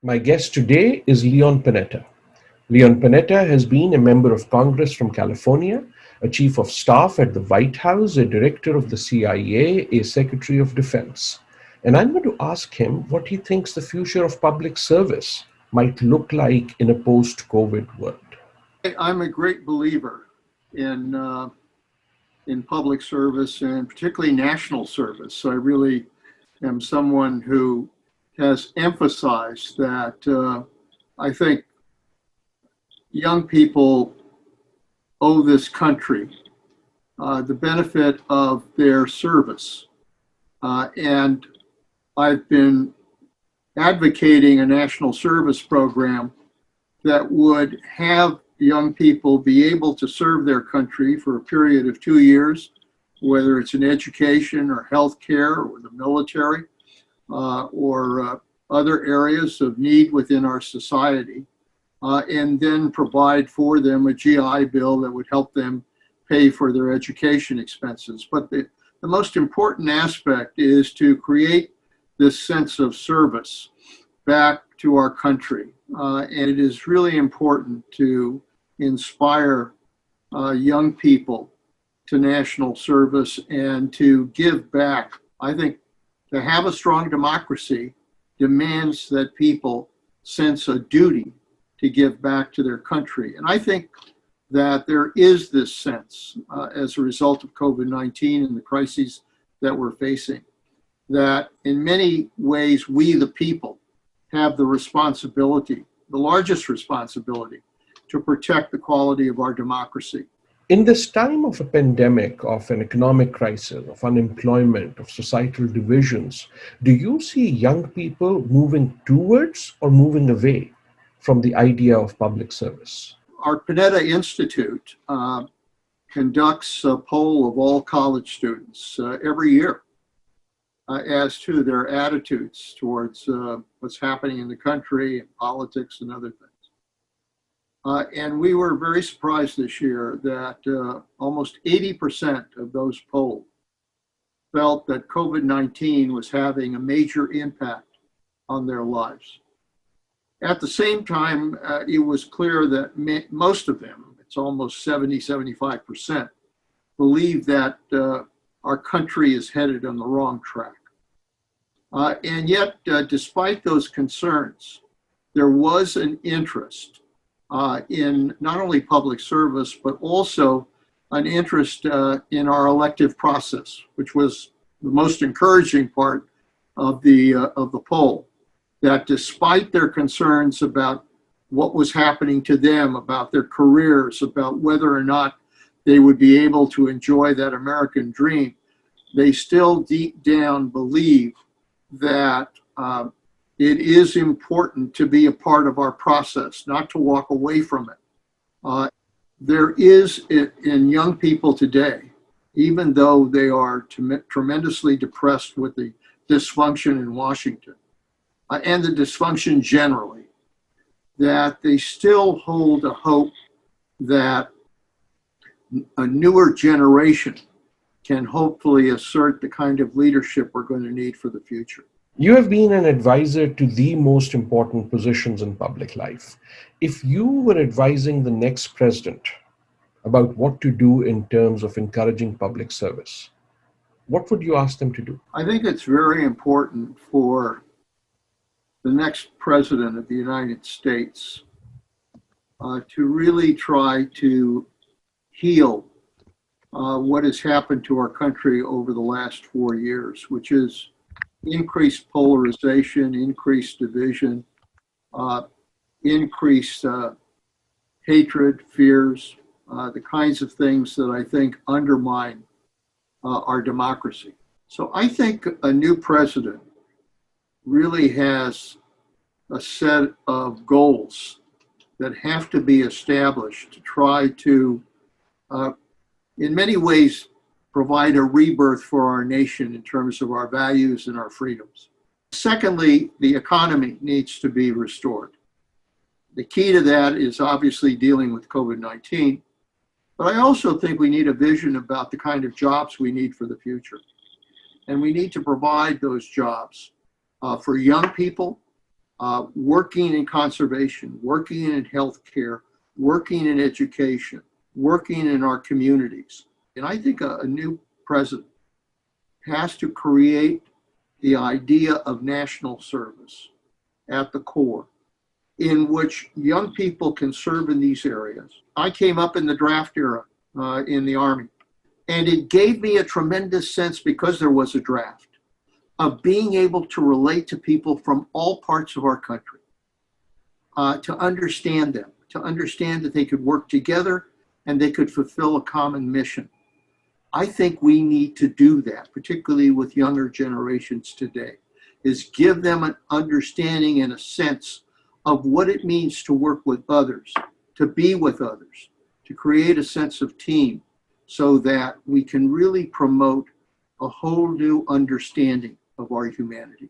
My guest today is Leon Panetta. Leon Panetta has been a member of Congress from California, a chief of staff at the White House, a director of the CIA, a secretary of defense. And I'm going to ask him what he thinks the future of public service might look like in a post-COVID world. I'm a great believer in public service and particularly national service. So I really am someone who has emphasized that I think young people owe this country the benefit of their service. And I've been advocating a national service program that would have young people be able to serve their country for a period of 2 years, whether it's in education or healthcare or the military or other areas of need within our society, and then provide for them a GI Bill that would help them pay for their education expenses. But the most important aspect is to create this sense of service back to our country. And it is really important to inspire young people to national service and to give back. I think to have a strong democracy demands that people sense a duty to give back to their country. And I think that there is this sense as a result of COVID-19 and the crises that we're facing, that in many ways we, the people, have the responsibility, the largest responsibility, to protect the quality of our democracy. In this time of a pandemic, of an economic crisis, of unemployment, of societal divisions, do you see young people moving towards or moving away from the idea of public service? Our Panetta Institute conducts a poll of all college students every year as to their attitudes towards what's happening in the country and politics and other things. And we were very surprised this year that almost 80% of those polled felt that COVID-19 was having a major impact on their lives. At the same time, it was clear that most of them, it's almost 75%, believe that our country is headed on the wrong track. And yet, despite those concerns, there was an interest in not only public service, but also an interest in our elective process, which was the most encouraging part of the poll. That despite their concerns about what was happening to them, about their careers, about whether or not they would be able to enjoy that American dream, they still deep down believe that it is important to be a part of our process, not to walk away from it. There is in young people today, even though they are tremendously depressed with the dysfunction in Washington and the dysfunction generally, that they still hold a hope that a newer generation can hopefully assert the kind of leadership we're going to need for the future. You have been an advisor to the most important positions in public life. If you were advising the next president about what to do in terms of encouraging public service, what would you ask them to do? I think it's very important for the next president of the United States to really try to heal what has happened to our country over the last 4 years, which is increased polarization, increased division, increased hatred, fears, the kinds of things that I think undermine our democracy. So I think a new president really has a set of goals that have to be established to try to, in many ways, provide a rebirth for our nation in terms of our values and our freedoms. Secondly, the economy needs to be restored. The key to that is obviously dealing with COVID-19, but I also think we need a vision about the kind of jobs we need for the future. And we need to provide those jobs for young people working in conservation, working in healthcare, working in education, working in our communities. And I think a new president has to create the idea of national service at the core, in which young people can serve in these areas. I came up in the draft era in the Army, and it gave me a tremendous sense, because there was a draft, of being able to relate to people from all parts of our country, to understand them, to understand that they could work together and they could fulfill a common mission. I think we need to do that, particularly with younger generations today, is give them an understanding and a sense of what it means to work with others, to be with others, to create a sense of team, so that we can really promote a whole new understanding of our humanity.